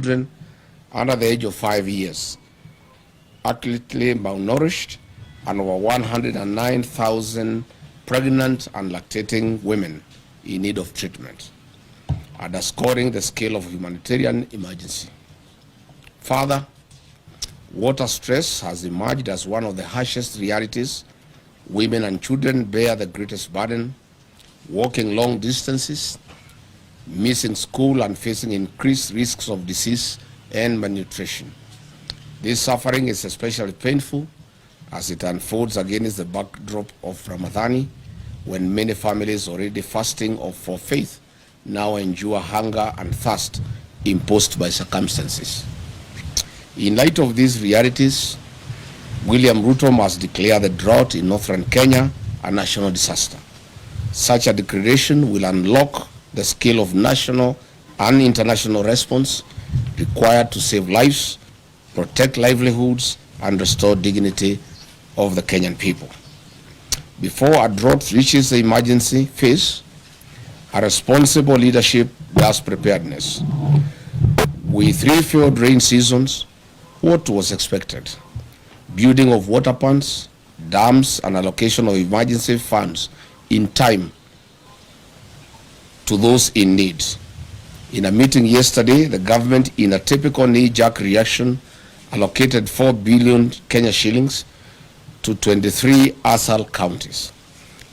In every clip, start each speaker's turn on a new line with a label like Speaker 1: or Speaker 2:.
Speaker 1: children under the age of 5 years, acutely malnourished, and over 109,000 pregnant and lactating women in need of treatment, underscoring the scale of humanitarian emergency. Further, water stress has emerged as one of the harshest realities. Women and children bear the greatest burden, walking long distances, missing school, and facing increased risks of disease and malnutrition. This suffering is especially painful as it unfolds against the backdrop of Ramadani, when many families already fasting for faith now endure hunger and thirst imposed by circumstances. In light of these realities, William Ruto must declare the drought in northern Kenya a national disaster. Such a declaration will unlock the scale of national and international response required to save lives, protect livelihoods, and restore dignity of the Kenyan people. Before a drought reaches the emergency phase, a responsible leadership does preparedness. With 3 failed rain seasons, what was expected? Building of water ponds, dams, and allocation of emergency funds in time to those in need. In a meeting yesterday, the government, in a typical knee-jerk reaction, allocated 4 billion Kenya shillings to 23 ASAL counties.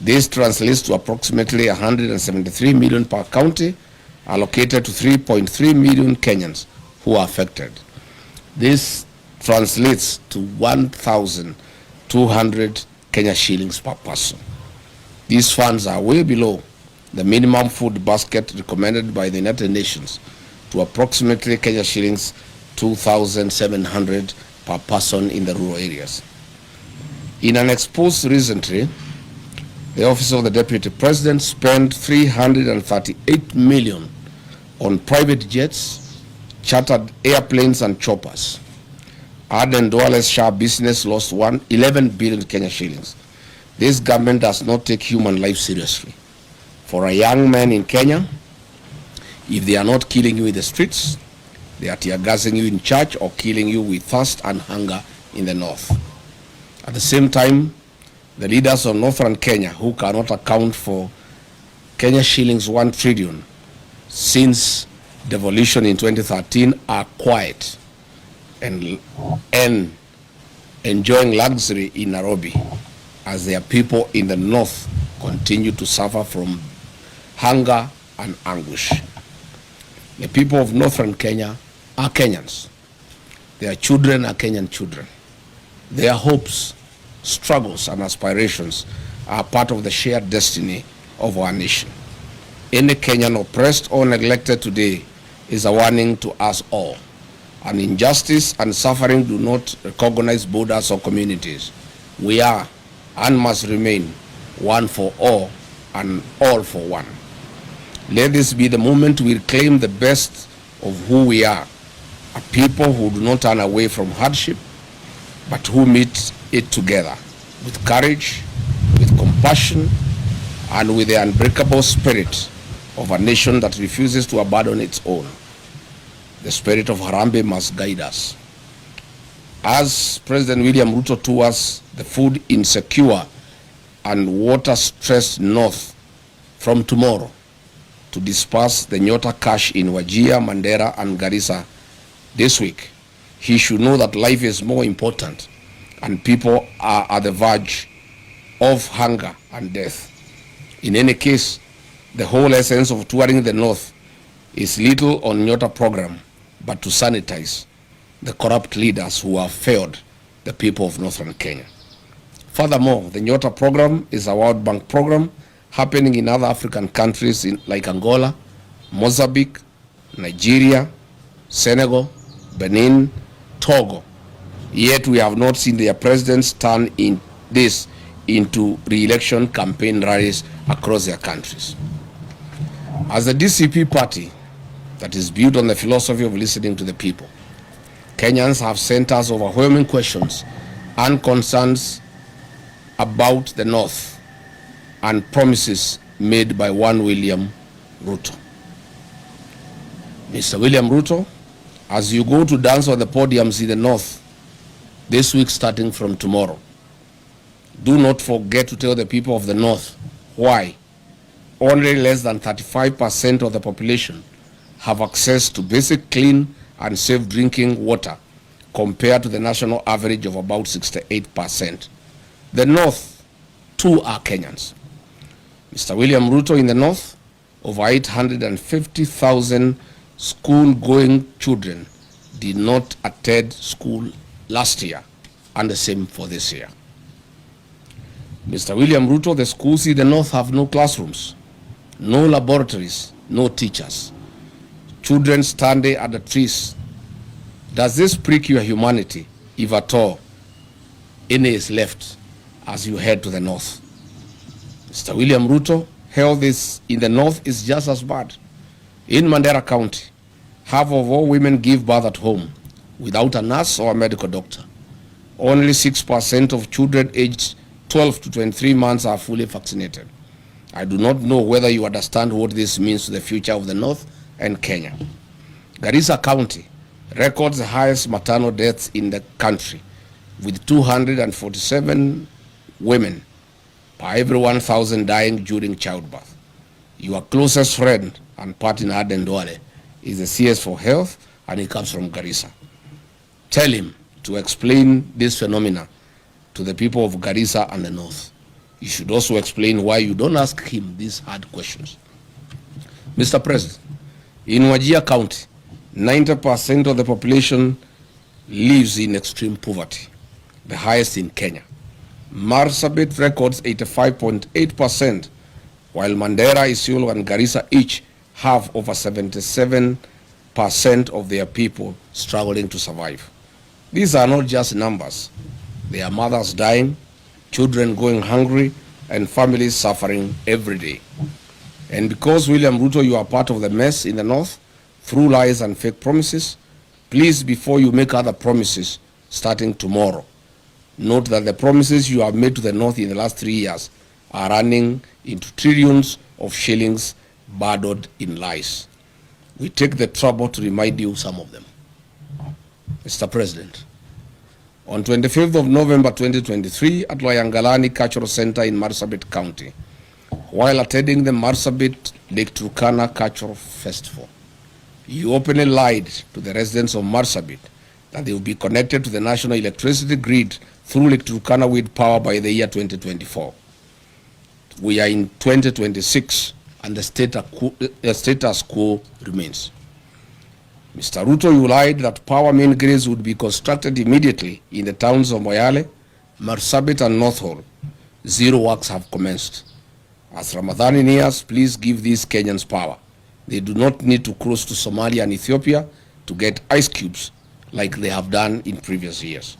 Speaker 1: This translates to approximately 173 million per county, allocated to 3.3 million Kenyans who are affected. This translates to 1,200 Kenya shillings per person. These funds are way below the minimum food basket recommended by the United Nations to approximately Kenya shillings 2,700 per person in the rural areas. In an expose recently, the Office of the Deputy President spent 338 million on private jets, chartered airplanes, and choppers. Aden Duale's Shah business lost 11 billion Kenya shillings. This government does not take human life seriously. For a young man in Kenya, if they are not killing you in the streets, they are tear gassing you in church or killing you with thirst and hunger in the north. At the same time, the leaders of northern Kenya, who cannot account for Kenya shillings 1 trillion since devolution in 2013, are quiet and enjoying luxury in Nairobi as their people in the north continue to suffer from hunger and anguish. The people of northern Kenya are Kenyans. Their children are Kenyan children. Their hopes, struggles, and aspirations are part of the shared destiny of our nation. Any Kenyan oppressed or neglected today is a warning to us all. And injustice and suffering do not recognize borders or communities. We are and must remain one for all and all for one. Let this be the moment we reclaim the best of who we are, a people who do not turn away from hardship, but who meet it together with courage, with compassion, and with the unbreakable spirit of a nation that refuses to abandon its own. The spirit of Harambee must guide us. As President William Ruto tours the food insecure and water-stressed north from tomorrow to disperse the Nyota cash in Wajir, Mandera, and Garissa this week, he should know that life is more important and people are at the verge of hunger and death. In any case, the whole essence of touring the north is little on Nyota program, but to sanitize the corrupt leaders who have failed the people of northern Kenya. Furthermore, the Nyota program is a World Bank program happening in other African countries like Angola, Mozambique, Nigeria, Senegal, Benin, Togo. Yet we have not seen their presidents turn this into re-election campaign rallies across their countries. As a DCP party that is built on the philosophy of listening to the people, Kenyans have sent us overwhelming questions and concerns about the North and promises made by one William Ruto. Mr. William Ruto, As you go to dance on the podiums in the north this week starting from tomorrow, do not forget to tell the people of the north why only less than 35% of the population have access to basic clean and safe drinking water compared to the national average of about 68%. The north too are Kenyans. Mr. William Ruto, in the north, over 850,000 school-going children did not attend school last year, and the same for this year. Mr. William Ruto, the schools in the north have no classrooms, no laboratories, no teachers. Children standing at the trees. Does this prick your humanity, if at all any is left as you head to the north? Mr. William Ruto, health is in the north is just as bad. In Mandera County, half of all women give birth at home without a nurse or a medical doctor. Only 6% of children aged 12 to 23 months are fully vaccinated. I do not know whether you understand what this means to the future of the north and Kenya. Garissa County records the highest maternal deaths in the country, with 247 women per every 1,000 dying during childbirth. Your closest friend and partner, Aden Duale, is the CS for Health, and he comes from Garissa. Tell him to explain this phenomena to the people of Garissa and the north. You should also explain why you don't ask him these hard questions. Mr. President, in Wajir County, 90% of the population lives in extreme poverty, the highest in Kenya. Marsabit records 85.8%, while Mandera, Isiolo, and Garissa each have over 77% of their people struggling to survive. These are not just numbers. They are mothers dying, children going hungry, and families suffering every day. And because, William Ruto, you are part of the mess in the north through lies and fake promises, please, before you make other promises starting tomorrow, note that the promises you have made to the north in the last 3 years are running into trillions of shillings burdened in lies. We take the trouble to remind you some of them. Mr. President, on 25th of November 2023 at Loyangalani Cultural Center in Marsabit County, while attending the Marsabit Lake Turkana Cultural Festival, you openly lied to the residents of Marsabit that they will be connected to the national electricity grid through Lake Turkana wind power by the year 2024. We are in 2026 and the status quo remains. Mr. Ruto, you lied that power main grids would be constructed immediately in the towns of Moyale, Marsabit, and North Hall. Zero works have commenced. As Ramadan nears, please give these Kenyans power. They do not need to cross to Somalia and Ethiopia to get ice cubes like they have done in previous years.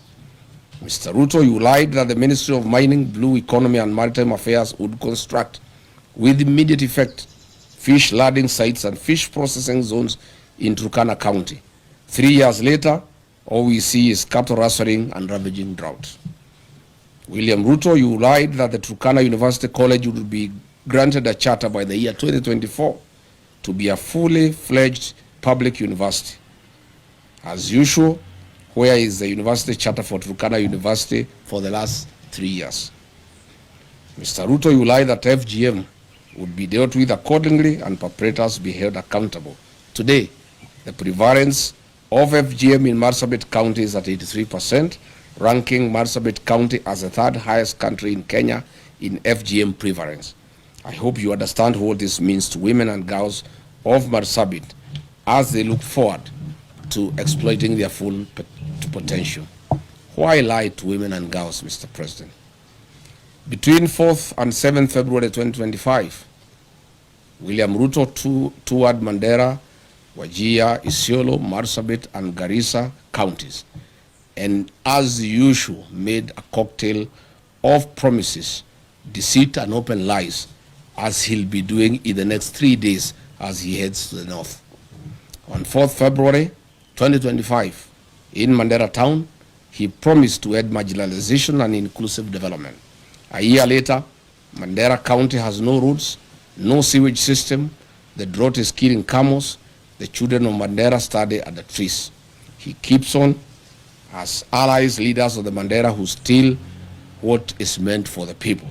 Speaker 1: Mr. Ruto, you lied that the Ministry of Mining, Blue Economy, and Maritime Affairs would construct with immediate effect fish landing sites and fish processing zones in Turkana County. 3 years later, all we see is cattle rustling and ravaging drought. William Ruto, you lied that the Turkana University College would be granted a charter by the year 2024 to be a fully fledged public university. As usual, where is the university charter for Turkana University for the last 3 years? Mr. Ruto, you lied that FGM would be dealt with accordingly and perpetrators be held accountable. Today, the prevalence of FGM in Marsabit County is at 83%, ranking Marsabit County as the third highest county in Kenya in FGM prevalence. I hope you understand what this means to women and girls of Marsabit as they look forward to exploiting their full potential. Why lie to women and girls, Mr. President? Between 4th and 7th February 2025, William Ruto toured Mandera, Wajir, Isiolo, Marsabit, and Garissa counties, and as usual made a cocktail of promises, deceit, and open lies, as he'll be doing in the next 3 days as he heads to the north. On 4th February 2025, in Mandera town, he promised to end marginalization and inclusive development. A year later, Mandera County has no roads, no sewage system, the drought is killing camels, the children of Mandera study at the trees. He keeps on as allies, leaders of the Mandela who steal what is meant for the people.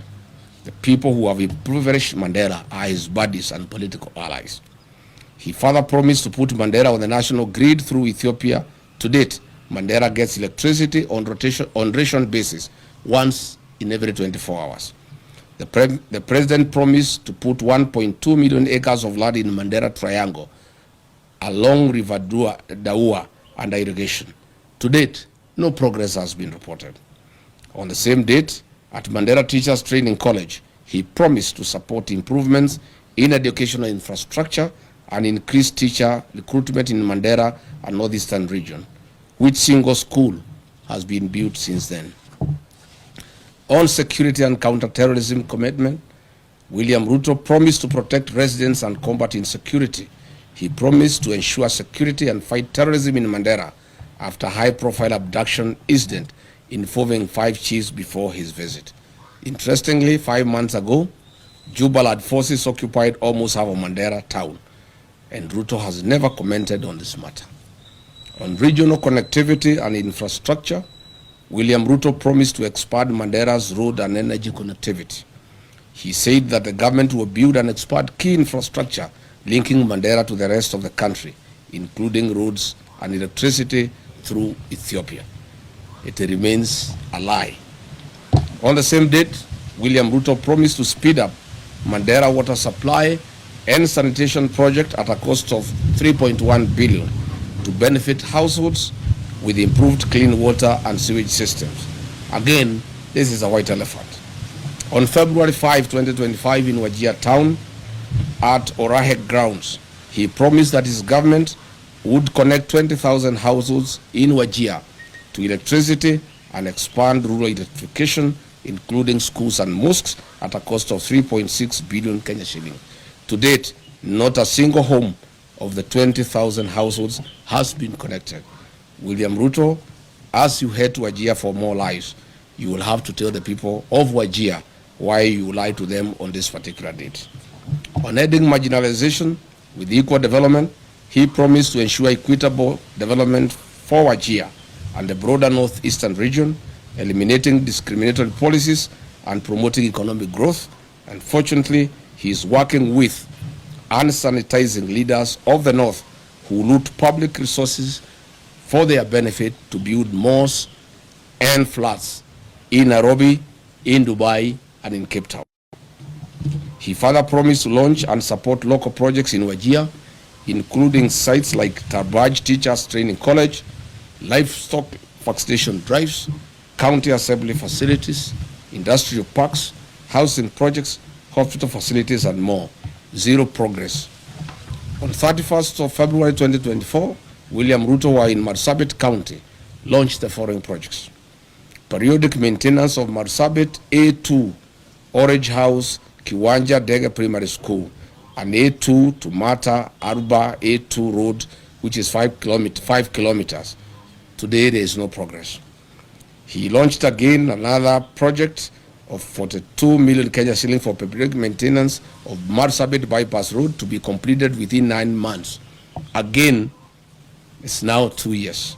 Speaker 1: The people who have impoverished Mandela are his buddies and political allies. He further promised to put Mandela on the national grid through Ethiopia. To date, Mandela gets electricity on ration basis once in every 24 hours. The president promised to put 1.2 million acres of land in Mandela Triangle along River Daua under irrigation. To date, no progress has been reported. On the same date, at Mandela Teachers Training College, he promised to support improvements in educational infrastructure and increase teacher recruitment in Mandera and Northeastern region, which single school has been built since then. On security and counter-terrorism commitment, William Ruto promised to protect residents and combat insecurity. He promised to ensure security and fight terrorism in Mandera after high-profile abduction incident involving 5 chiefs before his visit. Interestingly, 5 months ago, Jubaland forces occupied almost half of Mandera town, and Ruto has never commented on this matter. On regional connectivity and infrastructure, William Ruto promised to expand Mandera's road and energy connectivity. He said that the government will build and expand key infrastructure linking Mandera to the rest of the country, including roads and electricity through Ethiopia. It remains a lie. On the same date, William Ruto promised to speed up Mandera water supply and sanitation project at a cost of 3.1 billion to benefit households with improved clean water and sewage systems. Again, this is a white elephant. On February 5, 2025 in Wajir town at Orahek grounds, he promised that his government would connect 20,000 households in Wajir to electricity and expand rural electrification, including schools and mosques, at a cost of 3.6 billion Kenya shilling. To date, not a single home of the 20,000 households has been connected. William Ruto, as you head to Wajir for more lives, you will have to tell the people of Wajir why you lied to them on this particular date. On ending marginalization with equal development, he promised to ensure equitable development for Wajir and the broader northeastern region, eliminating discriminatory policies and promoting economic growth. Unfortunately, he is working with and sanitizing leaders of the north who loot public resources for their benefit to build malls and flats in Nairobi, in Dubai, and in Cape Town. He further promised to launch and support local projects in Wajir, including sites like Tarbaj Teachers Training College, livestock vaccination drives, county assembly facilities, industrial parks, housing projects, hospital facilities, and more. Zero progress. On 31st of February 2024, William Ruto, who in Marsabit County, launched the following projects: periodic maintenance of Marsabit A2, Orange House, Kiwanja Dege Primary School, and A2 to Mata Aruba A2 Road, which is 5 kilometers. Today there is no progress. He launched again another project of 42 million Kenya shilling for periodic maintenance of Marsabit Bypass Road to be completed within 9 months. Again, it's now 2 years.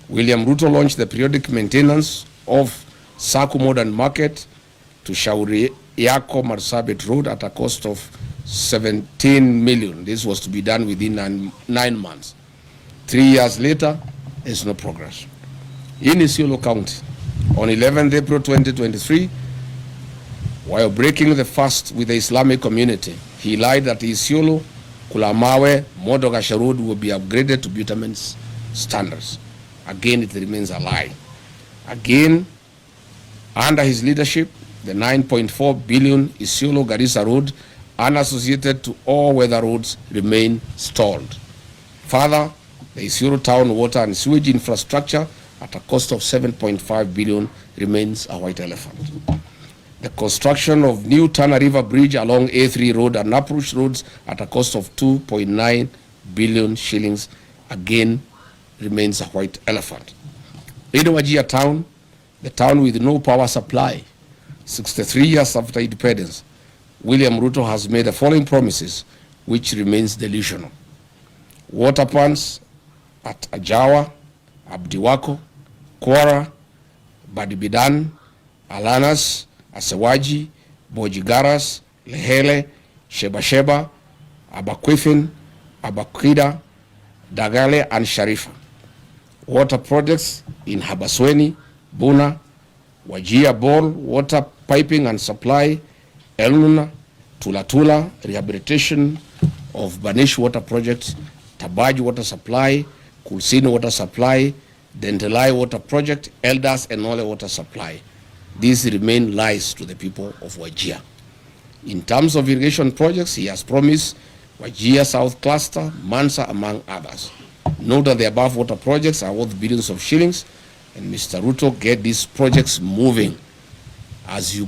Speaker 1: William Ruto launched the periodic maintenance of Saku Modern Market to Shauri Yako Marsabit Road at a cost of 17 million. This was to be done within 9 months. 3 years later, there's no progress. In Isiolo County, on 11th April 2023, while breaking the fast with the Islamic community, he lied that Isiolo, Kulamawe, Modogasha Road will be upgraded to bitumen standards. Again, it remains a lie. Again, under his leadership, the 9.4 billion Isiolo Garissa Road, unassociated to all weather roads, remain stalled. Further, the Isiolo town water and sewage infrastructure at a cost of 7.5 billion remains a white elephant. The construction of new Tana River Bridge along A3 Road and Approach Roads at a cost of 2.9 billion shillings again remains a white elephant. In Wajir town, the town with no power supply, 63 years after independence, William Ruto has made the following promises, which remains delusional. Water plants at Ajawa, Abdiwako, Kwara, Badibidan, Alanas, Asewaji, Bojigaras, Lehele, Sheba, Abakwifin, Abakwida, Dagale, and Sharifa. Water projects in Habasweni, Buna, Wajia Ball, water piping and supply, Eluna, Tulatula, rehabilitation of Banish water project, Tabaji water supply, Kulsini water supply, Dentelai water project, Elders and Ole water supply. These remain lies to the people of Wajia. In terms of irrigation projects, he has promised Wajia South Cluster, Mansa, among others. Note that the above water projects are worth billions of shillings, and Mr. Ruto get these projects moving as you